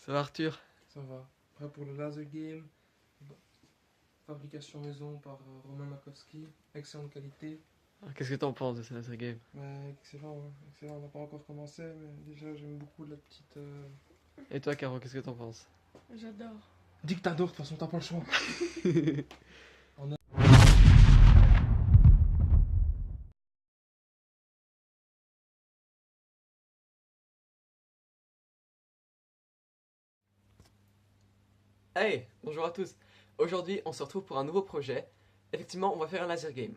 Ça va Arthur? Ça va. Prêt pour le laser game. Fabrication maison par Romain Makowski. Excellente qualité. Qu'est-ce que t'en penses de ce laser game? Excellent, hein. Excellent. On n'a pas encore commencé, mais déjà j'aime beaucoup la petite. Et toi Caro, qu'est-ce que t'en penses? J'adore. Dis que t'adores, de toute façon t'as pas le choix. On a- Hey, bonjour à tous. Aujourd'hui, on se retrouve pour un nouveau projet. Effectivement, on va faire un laser game.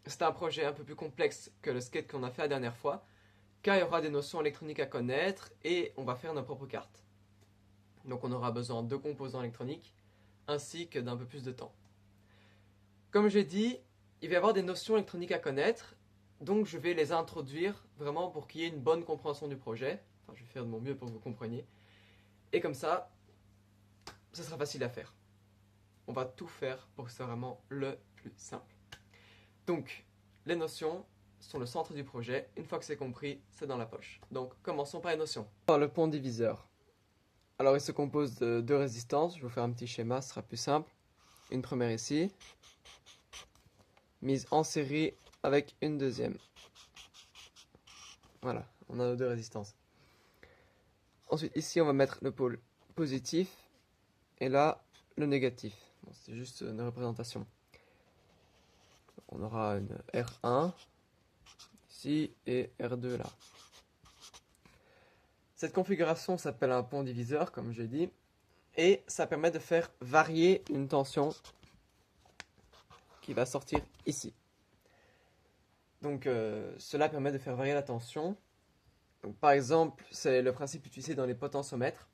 C'est un projet un peu plus complexe que le skate qu'on a fait la dernière fois, car il y aura des notions électroniques à connaître et on va faire nos propres cartes. Donc on aura besoin de composants électroniques ainsi que d'un peu plus de temps. Comme j'ai dit, il va y avoir des notions électroniques à connaître, donc je vais les introduire vraiment pour qu'il y ait une bonne compréhension du projet. Enfin, je vais faire de mon mieux pour que vous compreniez. Et comme ça sera facile à faire. On va tout faire pour que ce soit vraiment le plus simple. Donc, les notions sont le centre du projet. Une fois que c'est compris, c'est dans la poche. Donc, commençons par les notions. Alors, le pont diviseur. Alors, il se compose de deux résistances. Je vais vous faire un petit schéma, ce sera plus simple. Une première ici, mise en série avec une deuxième. Voilà, on a nos deux résistances. Ensuite, ici, on va mettre le pôle positif et là, le négatif. Bon, c'est juste une représentation. On aura une R1 ici et R2 là. Cette configuration s'appelle un pont diviseur, comme j'ai dit, et ça permet de faire varier une tension qui va sortir ici. Donc cela permet de faire varier la tension. Donc, par exemple, c'est le principe utilisé dans les potentiomètres.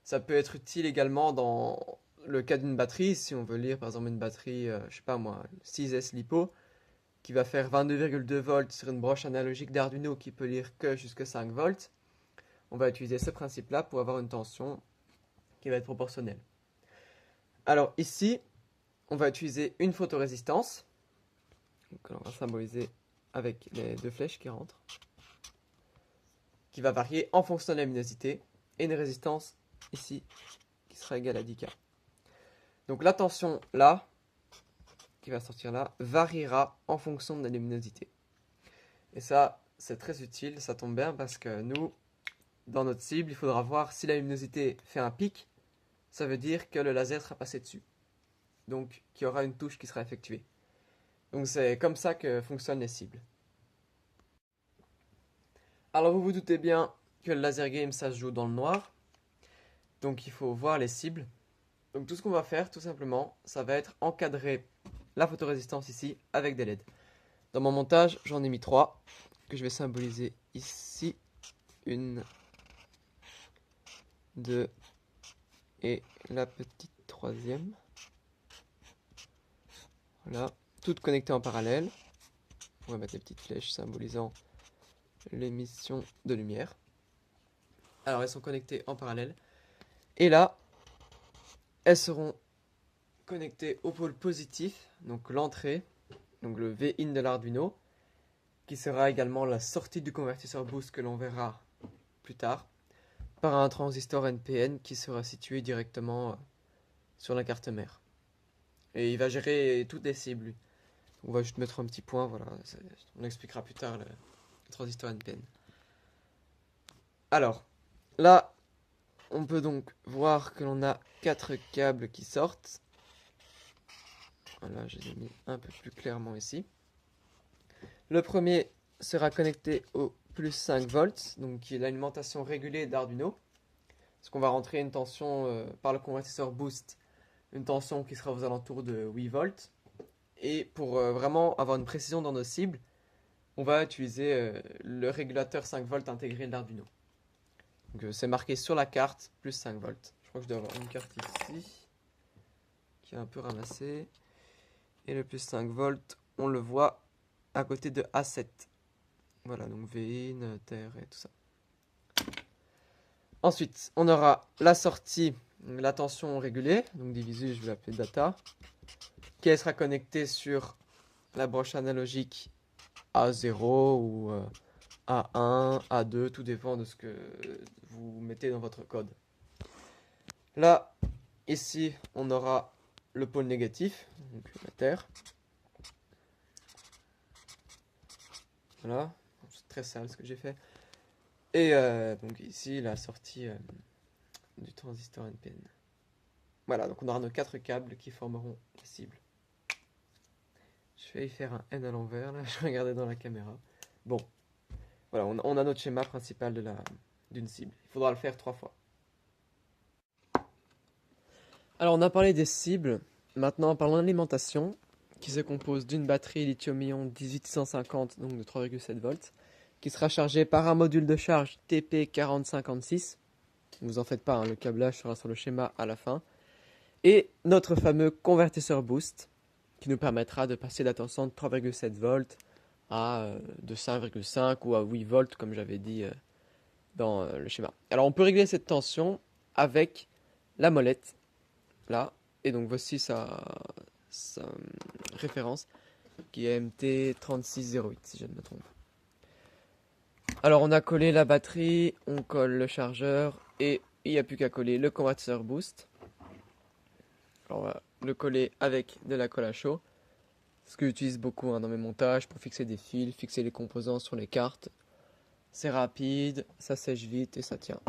Ça peut être utile également dans le cas d'une batterie, si on veut lire par exemple une batterie, je sais pas moi, 6S LiPo, qui va faire 22,2 volts sur une broche analogique d'Arduino qui peut lire que jusqu'à 5 volts. On va utiliser ce principe-là pour avoir une tension qui va être proportionnelle. Alors ici, on va utiliser une photorésistance, que l'on va symboliser avec les deux flèches qui rentrent, qui va varier en fonction de la luminosité, et une résistance ici qui sera égale à 10K. Donc la tension là, qui va sortir là, variera en fonction de la luminosité. Et ça, c'est très utile, ça tombe bien parce que nous, dans notre cible, il faudra voir si la luminosité fait un pic, ça veut dire que le laser sera passé dessus. Donc, qu'il y aura une touche qui sera effectuée. Donc, c'est comme ça que fonctionnent les cibles. Alors, vous vous doutez bien que le laser game, ça se joue dans le noir. Donc, il faut voir les cibles. Donc, tout ce qu'on va faire, tout simplement, ça va être encadrer la photorésistance ici avec des LED. Dans mon montage, j'en ai mis 3 que je vais symboliser ici. 1, 2 et la petite troisième. Voilà, toutes connectées en parallèle. On va mettre les petites flèches symbolisant l'émission de lumière. Alors elles sont connectées en parallèle. Et là, elles seront connectées au pôle positif, donc l'entrée, donc le V-in de l'Arduino, qui sera également la sortie du convertisseur boost que l'on verra plus tard, par un transistor NPN qui sera situé directement sur la carte mère. Et il va gérer toutes les cibles, lui. On va juste mettre un petit point, voilà. On expliquera plus tard le transistor NPN. Alors, là, on peut donc voir que l'on a 4 câbles qui sortent. Voilà, je les ai mis un peu plus clairement ici. Le premier sera connecté au plus 5 volts, donc qui est l'alimentation régulée d'Arduino. Parce qu'on va rentrer une tension par le convertisseur boost, une tension qui sera aux alentours de 8 volts. Et pour vraiment avoir une précision dans nos cibles, on va utiliser le régulateur 5 volts intégré de l'Arduino. Donc c'est marqué sur la carte, plus 5 volts. Je crois que je dois avoir une carte ici, qui est un peu ramassée. Et le plus 5 volts, on le voit à côté de A7. Voilà, donc V-in, terre et tout ça. Ensuite, on aura la sortie, la tension régulée, donc divisée, je vais l'appeler data, qui sera connectée sur la broche analogique A0 ou A1, A2, tout dépend de ce que vous mettez dans votre code. Là, ici, on aura le pôle négatif, donc la Terre. Voilà, c'est très sale ce que j'ai fait. Et donc ici, la sortie du transistor NPN. Voilà, donc on aura nos 4 câbles qui formeront la cible. Je vais y faire un N à l'envers, là, je regardais dans la caméra. Bon, voilà, on a notre schéma principal d'une cible. Il faudra le faire 3 fois. Alors on a parlé des cibles, maintenant parlons de l'alimentation, qui se compose d'une batterie lithium-ion 18650, donc de 3,7 volts, qui sera chargée par un module de charge TP4056. Ne vous en faites pas, hein, le câblage sera sur le schéma à la fin. Et notre fameux convertisseur boost, qui nous permettra de passer la tension de 3,7 volts à de 5,5 ou à 8 volts, comme j'avais dit dans le schéma. Alors on peut régler cette tension avec la molette, là, et donc voici sa référence, qui est MT3608, si je ne me trompe. Alors on a collé la batterie, on colle le chargeur, et il n'y a plus qu'à coller le convertisseur boost. Alors on va le coller avec de la colle à chaud, ce que j'utilise beaucoup dans mes montages pour fixer des fils, fixer les composants sur les cartes. C'est rapide, ça sèche vite et ça tient.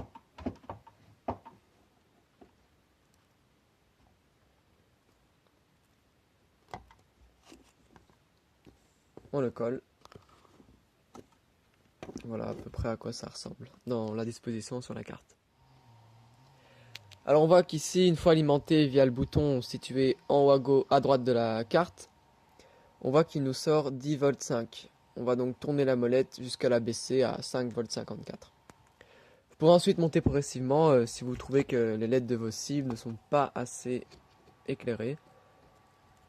On le colle. Voilà à peu près à quoi ça ressemble dans la disposition sur la carte. Alors on voit qu'ici, une fois alimenté via le bouton situé en haut à droite de la carte, on voit qu'il nous sort 10 volts 5. On va donc tourner la molette jusqu'à la baisser à 5 volts 54. Vous pourrez ensuite monter progressivement si vous trouvez que les LED de vos cibles ne sont pas assez éclairées.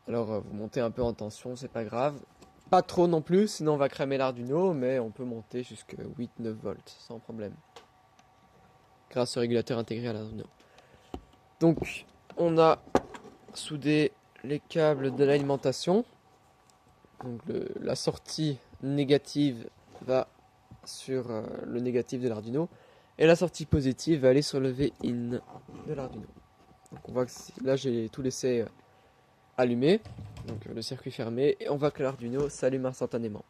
Alors vous montez un peu en tension, c'est pas grave. Pas trop non plus, sinon on va cramer l'Arduino, mais on peut monter jusqu'à 8-9 volts sans problème. Grâce au régulateur intégré à l'Arduino. Donc on a soudé les câbles de l'alimentation. Donc la sortie négative va sur le négatif de l'Arduino. Et la sortie positive va aller sur le V-in de l'Arduino. Donc on voit que là j'ai tout laissé allumé, donc le circuit fermé, et on voit que l'Arduino s'allume instantanément.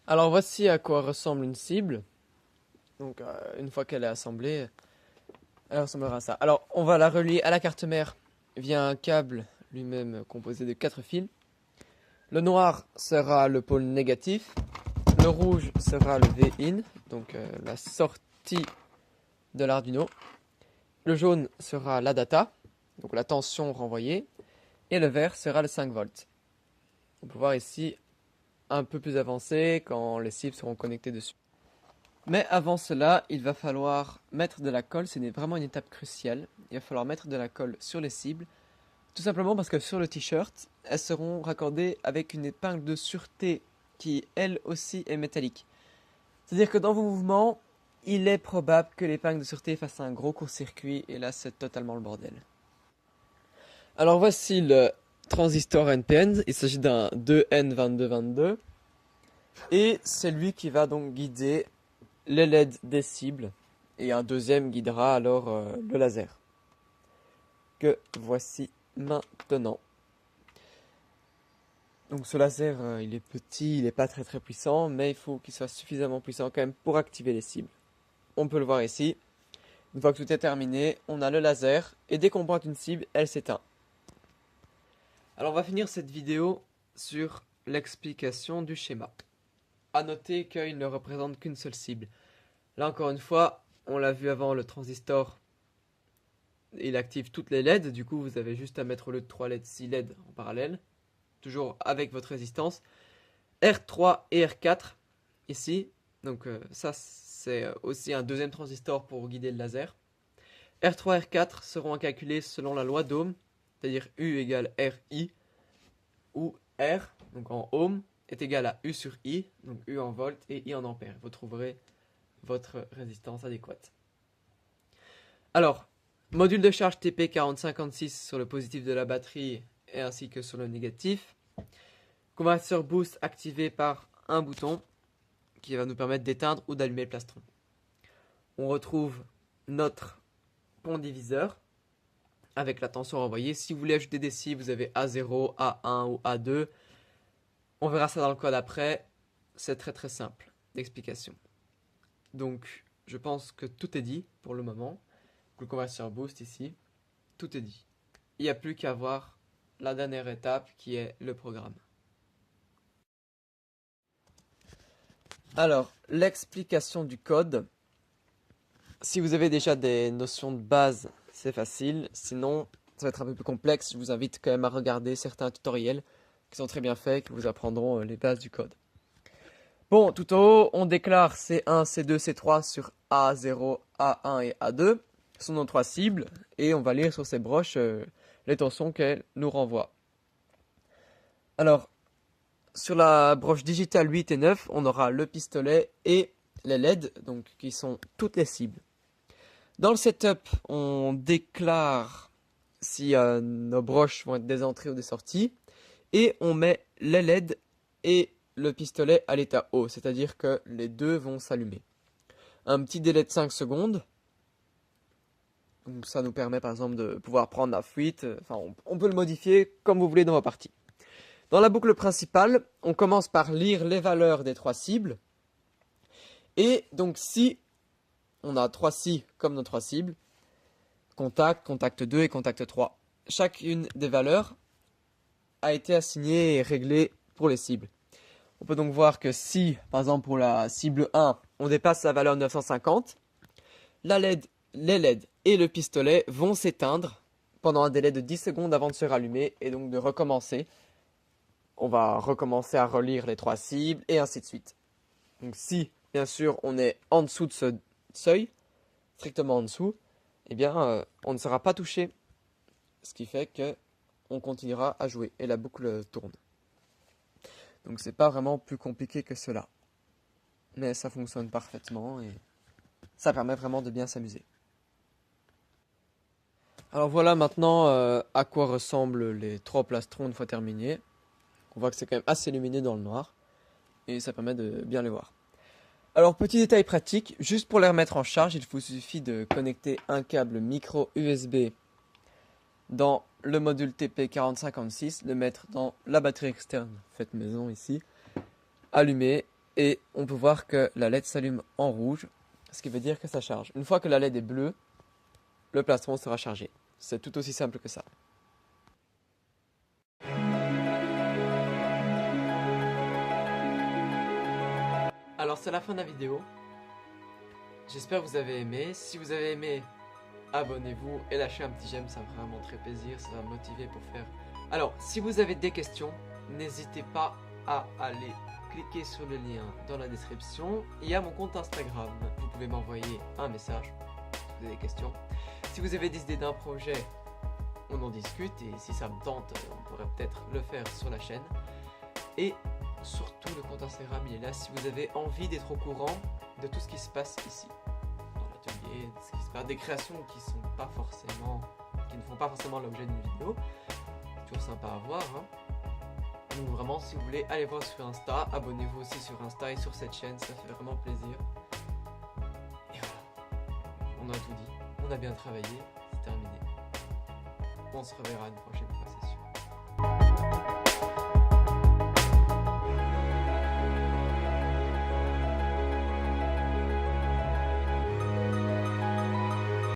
Alors voici à quoi ressemble une cible. Donc une fois qu'elle est assemblée, elle ressemblera à ça. Alors on va la relier à la carte mère via un câble lui-même composé de 4 fils. Le noir sera le pôle négatif, le rouge sera le V-in, donc la sortie de l'Arduino. Le jaune sera la data, donc la tension renvoyée, et le vert sera le 5 volts. On peut voir ici un peu plus avancé quand les cibles seront connectées dessus. Mais avant cela, il va falloir mettre de la colle, c'est vraiment une étape cruciale. Il va falloir mettre de la colle sur les cibles, tout simplement parce que sur le t-shirt, elles seront raccordées avec une épingle de sûreté qui, elle aussi, est métallique. C'est-à-dire que dans vos mouvements, il est probable que l'épingle de sûreté fasse un gros court-circuit, et là, c'est totalement le bordel. Alors voici le transistor NPN, il s'agit d'un 2N2222, et c'est lui qui va donc guider les LED des cibles, et un deuxième guidera alors le laser, que voici maintenant. Donc ce laser, il est petit, il n'est pas très puissant, mais il faut qu'il soit suffisamment puissant quand même pour activer les cibles. On peut le voir ici. Une fois que tout est terminé, on a le laser, et dès qu'on pointe une cible, elle s'éteint. Alors on va finir cette vidéo sur l'explication du schéma. A noter qu'il ne représente qu'une seule cible. Là encore une fois, on l'a vu avant, le transistor, il active toutes les LED, du coup vous avez juste à mettre au lieu de 3 LED, 6 LED en parallèle, toujours avec votre résistance. R3 et R4, ici, donc ça c'est aussi un deuxième transistor pour guider le laser. R3 et R4 seront à calculer selon la loi d'Ohm, c'est-à-dire U égale RI, où R, donc en ohm, est égal à U sur I, donc U en volts et I en ampères. Vous trouverez votre résistance adéquate. Alors, module de charge TP4056 sur le positif de la batterie et ainsi que sur le négatif. Convertisseur boost activé par un bouton qui va nous permettre d'éteindre ou d'allumer le plastron. On retrouve notre pont diviseur avec la tension renvoyée. Si vous voulez ajouter des cibles, vous avez A0, A1 ou A2. On verra ça dans le code après. C'est très très simple d'explication. Donc, je pense que tout est dit pour le moment. Le convertisseur boost ici, tout est dit. Il n'y a plus qu'à voir la dernière étape qui est le programme. Alors, l'explication du code. Si vous avez déjà des notions de base, c'est facile. Sinon, ça va être un peu plus complexe. Je vous invite quand même à regarder certains tutoriels qui sont très bien faits, qui vous apprendront les bases du code. Bon, tout en haut, on déclare C1, C2, C3 sur A0, A1 et A2. Ce sont nos 3 cibles. Et on va lire sur ces broches les tensions qu'elles nous renvoient. Alors, sur la broche digitale 8 et 9, on aura le pistolet et les LED, donc qui sont toutes les cibles. Dans le setup, on déclare si nos broches vont être des entrées ou des sorties. Et on met les LED et le pistolet à l'état haut, c'est-à-dire que les deux vont s'allumer. Un petit délai de 5 secondes. Donc ça nous permet par exemple de pouvoir prendre la fuite. Enfin, on peut le modifier comme vous voulez dans vos parties. Dans la boucle principale, on commence par lire les valeurs des 3 cibles. Et donc si on a 3 si comme nos 3 cibles, contact, contact 2 et contact 3. Chacune des valeurs a été assignée et réglée pour les cibles. On peut donc voir que si, par exemple pour la cible 1, on dépasse la valeur 950, les LED et le pistolet vont s'éteindre pendant un délai de 10 secondes avant de se rallumer et donc de recommencer. On va recommencer à relire les 3 cibles et ainsi de suite. Donc si, bien sûr, on est en dessous de ce seuil, strictement en dessous, eh bien, on ne sera pas touché. Ce qui fait que on continuera à jouer et la boucle tourne. Donc c'est pas vraiment plus compliqué que cela. Mais ça fonctionne parfaitement et ça permet vraiment de bien s'amuser. Alors voilà maintenant à quoi ressemblent les 3 plastrons une fois terminés. On voit que c'est quand même assez lumineux dans le noir et ça permet de bien les voir. Alors petit détail pratique, juste pour les remettre en charge, il vous suffit de connecter un câble micro USB dans le module TP4056, le mettre dans la batterie externe faite maison ici, allumer et on peut voir que la LED s'allume en rouge, ce qui veut dire que ça charge. Une fois que la LED est bleue, le plastron sera chargé. C'est tout aussi simple que ça. Alors c'est la fin de la vidéo. J'espère que vous avez aimé. Si vous avez aimé, abonnez-vous et lâchez un petit j'aime, ça me fera vraiment très plaisir, ça va me motiver pour faire. Alors, si vous avez des questions, n'hésitez pas à aller cliquer sur le lien dans la description. Il y a mon compte Instagram, vous pouvez m'envoyer un message si vous avez des questions. Si vous avez des idées d'un projet, on en discute et si ça me tente, on pourrait peut-être le faire sur la chaîne. Et surtout le compte Instagram, il est là si vous avez envie d'être au courant de tout ce qui se passe ici. Atelier, ce qui se passe, des créations qui ne font pas forcément l'objet d'une vidéo. Toujours sympa à voir. Hein. Donc vraiment, si vous voulez, allez voir sur Insta, abonnez-vous aussi sur Insta et sur cette chaîne, ça fait vraiment plaisir. Et voilà, on a tout dit, on a bien travaillé, c'est terminé. On se reverra une prochaine.